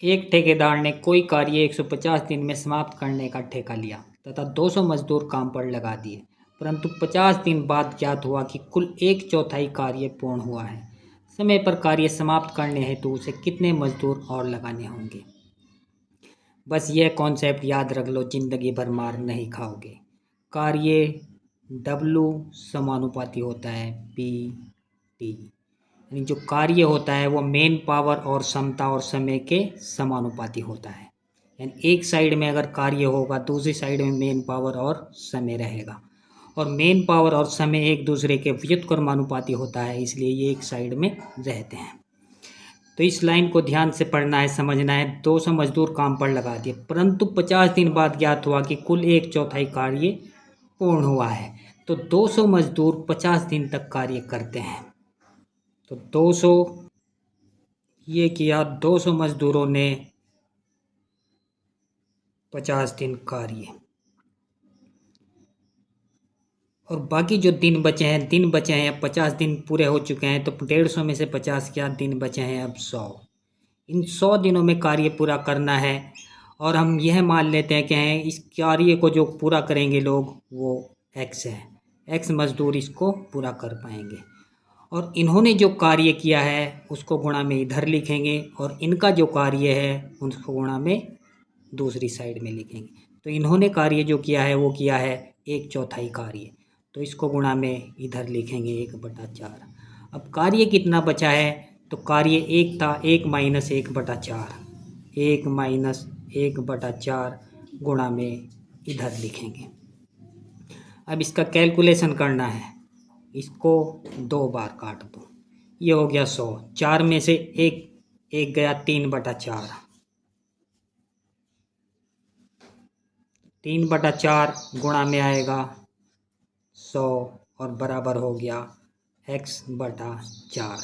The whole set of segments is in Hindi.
एक ठेकेदार ने कोई कार्य 150 दिन में समाप्त करने का ठेका लिया तथा 200 मजदूर काम पर लगा दिए, परंतु 50 दिन बाद ज्ञात हुआ कि कुल 1/4 कार्य पूर्ण हुआ है। समय पर कार्य समाप्त करने हेतु उसे कितने मजदूर और लगाने होंगे? बस यह कॉन्सेप्ट याद रख लो, जिंदगी भर मार नहीं खाओगे। कार्य W समानुपाती होता है PT, यानी जो कार्य होता है वो मेन पावर और क्षमता और समय के समानुपाती होता है। यानी एक साइड में अगर कार्य होगा दूसरी साइड में मेन पावर और समय रहेगा, और मेन पावर और समय एक दूसरे के व्युत्क्रमानुपाती होता है, इसलिए ये एक साइड में रहते हैं। तो इस लाइन को ध्यान से पढ़ना है, समझना है। 200 मजदूर काम पर लगा दिए, परंतु 50 दिन बाद ज्ञात हुआ कि कुल 1/4 कार्य पूर्ण हुआ है। तो 200 मजदूर 50 दिन तक कार्य करते हैं। तो 200 ये किया, 200 मजदूरों ने 50 दिन कार्य, और बाकी जो दिन बचे हैं 50 दिन पूरे हो चुके हैं, तो 150 में से 50 क्या दिन बचे हैं अब 100। इन 100 दिनों में कार्य पूरा करना है, और हम यह मान लेते हैं कि इस कार्य को जो पूरा करेंगे लोग वो X है, X मजदूर इसको पूरा कर पाएंगे। और इन्होंने जो कार्य किया है उसको गुणा में इधर लिखेंगे, और इनका जो कार्य है उसको गुणा में दूसरी साइड में लिखेंगे। तो इन्होंने कार्य जो किया है वो किया है 1/4 कार्य, तो इसको गुणा में इधर लिखेंगे 1/4। अब कार्य कितना बचा है? तो कार्य 1 था, 1 - 1/4, 1 - 1/4 गुणा में इधर लिखेंगे। अब इसका कैलकुलेशन करना है, इसको 2 बार काट दो, ये हो गया 100। 4 में से एक गया, 3/4, 3/4 गुणा में आएगा 100 और बराबर हो गया X/4।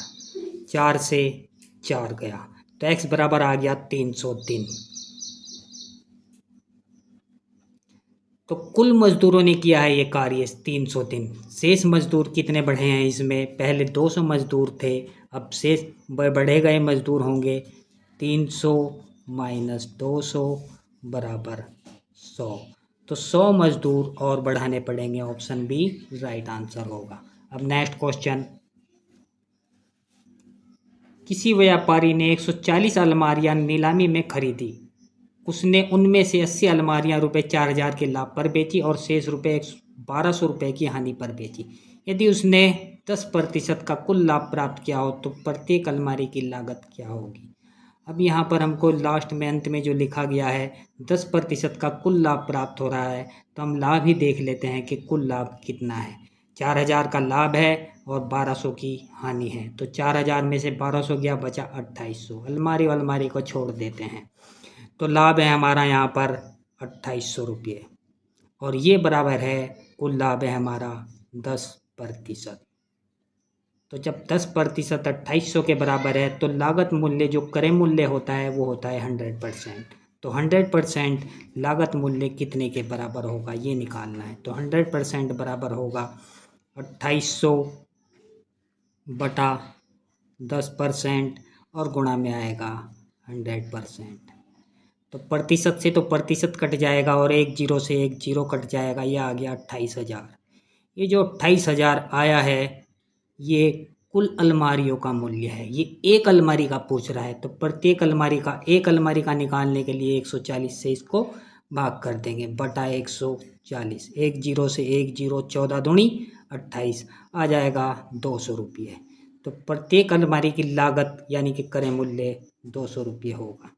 4 से 4 गया तो X बराबर आ गया 300 दिन। तो कुल मजदूरों ने किया है ये कार्य 300 दिन। शेष मजदूर कितने बढ़े हैं इसमें? पहले 200 मजदूर थे, अब शेष बढ़े गए मजदूर होंगे 300 - 200 बराबर 100। तो 100 मजदूर और बढ़ाने पड़ेंगे, ऑप्शन बी राइट आंसर होगा। अब नेक्स्ट क्वेश्चन, किसी व्यापारी ने 140 अलमारियां नीलामी में खरीदी। उसने उनमें से 80 अलमारियां ₹4,000 के लाभ पर बेची और शेष ₹1,200 की हानि पर बेची। यदि उसने 10% का कुल लाभ प्राप्त किया हो तो प्रत्येक अलमारी की लागत क्या होगी? अब यहाँ पर हमको लास्ट में अंत में जो लिखा गया है 10% का कुल लाभ प्राप्त हो रहा है, तो हम लाभ ही देख लेते हैं कि कुल लाभ कितना है। 4,000 का लाभ है और 1,200 की हानि है, तो 4,000 में से 1,200 गया, बचा 2,800। अलमारी को छोड़ देते हैं, तो लाभ है हमारा यहाँ पर 2,800 रुपये, और ये बराबर है कुल लाभ है हमारा 10%। तो जब 10% 2,800 के बराबर है तो लागत मूल्य जो क्रय मूल्य होता है वो होता है 100%। तो 100% लागत मूल्य कितने के बराबर होगा ये निकालना है। तो 100% बराबर होगा 2,800 बटा 10% और गुणा में आएगा 100%। तो प्रतिशत से तो प्रतिशत कट जाएगा और एक जीरो से एक जीरो कट जाएगा, ये आ गया 28,000। ये जो 28,000 आया है ये कुल अलमारियों का मूल्य है। ये एक अलमारी का पूछ रहा है, तो प्रत्येक अलमारी का, एक अलमारी का निकालने के लिए 140 से इसको भाग कर देंगे बटा 140। एक जीरो से एक जीरो, 14 दूनी 28, आ जाएगा 200 रुपये। तो प्रत्येक अलमारी की लागत यानी कि क्रय मूल्य 200 रुपये होगा।